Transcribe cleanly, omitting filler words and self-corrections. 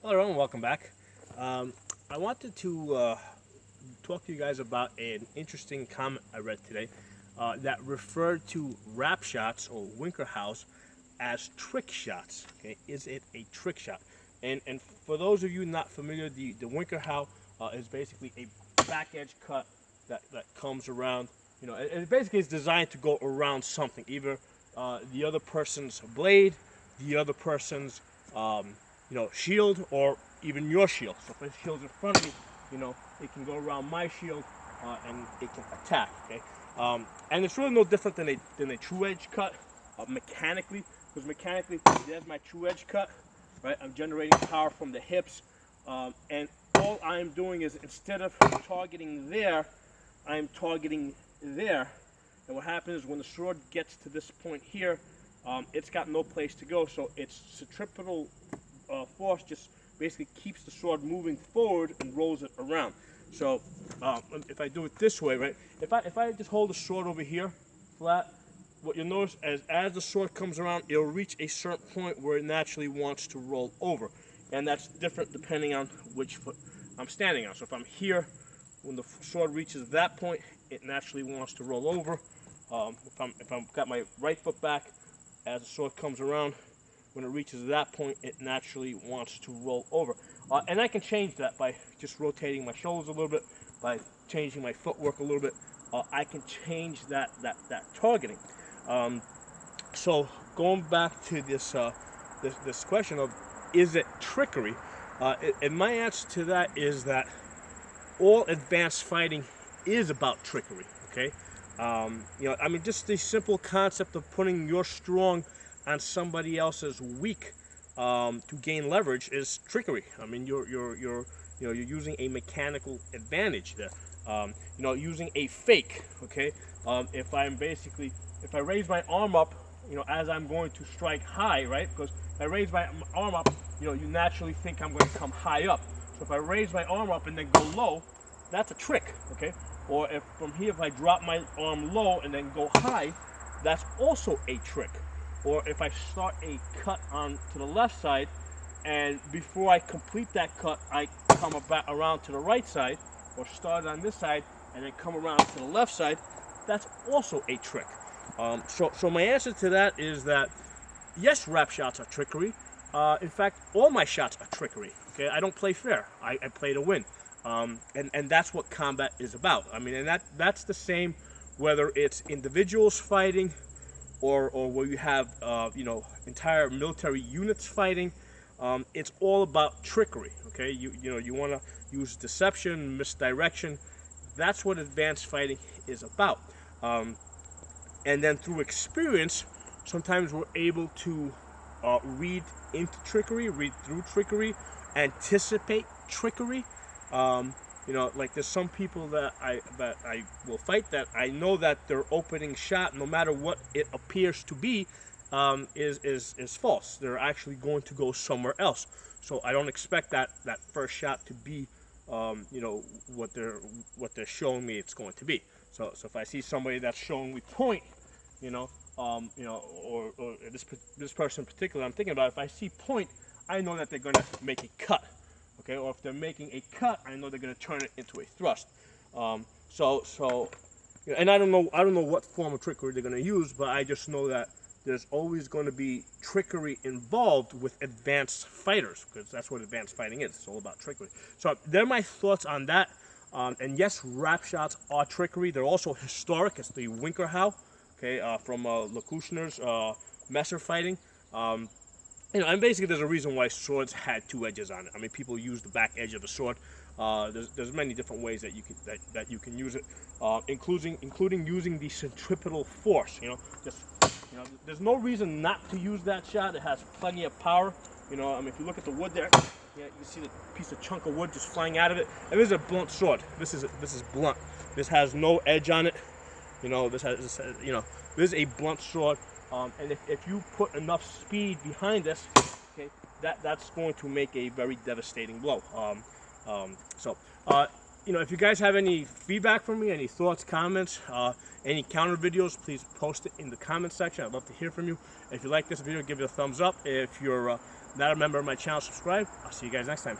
Hello everyone, welcome back. I wanted to talk to you guys about an interesting comment I read today that referred to wrap shots or winkerhaus as trick shots. Okay, is it a trick shot? And for those of you not familiar, the winkerhau is basically a back edge cut that comes around. You know, it basically is designed to go around something, either the other person's blade, the other person's shield, or even your shield. So if a shield's in front of me, it can go around my shield and it can attack. Okay, and it's really no different than a true edge cut mechanically, because mechanically there's my true edge cut. Right, I'm generating power from the hips, and all I'm doing is, instead of targeting there, I'm targeting there. And what happens is when the sword gets to this point here, it's got no place to go, so its centripetal force just basically keeps the sword moving forward and rolls it around. So if I do it this way, right, if I just hold the sword over here flat, what you'll notice as the sword comes around, it'll reach a certain point where it naturally wants to roll over, and that's different depending on which foot I'm standing on. So if I'm here, when the sword reaches that point, it naturally wants to roll over. If I'm got my right foot back, as the sword comes around, when it reaches that point, it naturally wants to roll over. And I can change that by just rotating my shoulders a little bit, by changing my footwork a little bit. I can change that targeting. So going back to this question of, is it trickery? And my answer to that is that all advanced fighting is about trickery. Okay, I mean, just the simple concept of putting your strong on somebody else's weak to gain leverage is trickery. I mean, you're using a mechanical advantage there. Using a fake. Okay, if I raise my arm up, as I'm going to strike high, right? Because if I raise my arm up, you naturally think I'm going to come high up. So if I raise my arm up and then go low, that's a trick. Okay. Or if from here, if I drop my arm low and then go high, that's also a trick. Or if I start a cut on to the left side, and before I complete that cut, I come back around to the right side, or start on this side and then come around to the left side, that's also a trick. So my answer to that is that yes, wrap shots are trickery. In fact, all my shots are trickery. Okay, I don't play fair. I play to win. And that's what combat is about. I mean, and that's the same whether it's individuals fighting or where you have entire military units fighting. It's all about trickery. Okay, you want to use deception, misdirection. That's what advanced fighting is about. And then through experience, sometimes we're able to read into trickery, read through trickery, anticipate trickery. Like there's some people that I will fight that I know that their opening shot, no matter what it appears to be, is false. They're actually going to go somewhere else. So I don't expect that first shot to be what they're showing me it's going to be. So if I see somebody that's showing me point, or this person in particular I'm thinking about, if I see point, I know that they're going to make a cut. Okay, or if they're making a cut, I know they're going to turn it into a thrust. And I don't know what form of trickery they're going to use, but I just know that there's always going to be trickery involved with advanced fighters, because that's what advanced fighting is. It's all about trickery. So they're my thoughts on that. And yes, wrap shots are trickery. They're also historic. It's the winkerhau, okay, from Kushner's Messer fighting. And basically there's a reason why swords had two edges on it. I mean, people use the back edge of the sword. There's many different ways that you can use it, including using the centripetal force. There's no reason not to use that shot. It has plenty of power. I mean, if you look at the wood there, you see the piece of chunk of wood just flying out of it. And this is a blunt sword. This is blunt. This has no edge on it. This is a blunt sword. And if you put enough speed behind this, okay, that's going to make a very devastating blow. If you guys have any feedback for me, any thoughts, comments, any counter videos, please post it in the comment section. I'd love to hear from you. If you like this video, give it a thumbs up. If you're Not a member of my channel, subscribe. I'll see you guys next time.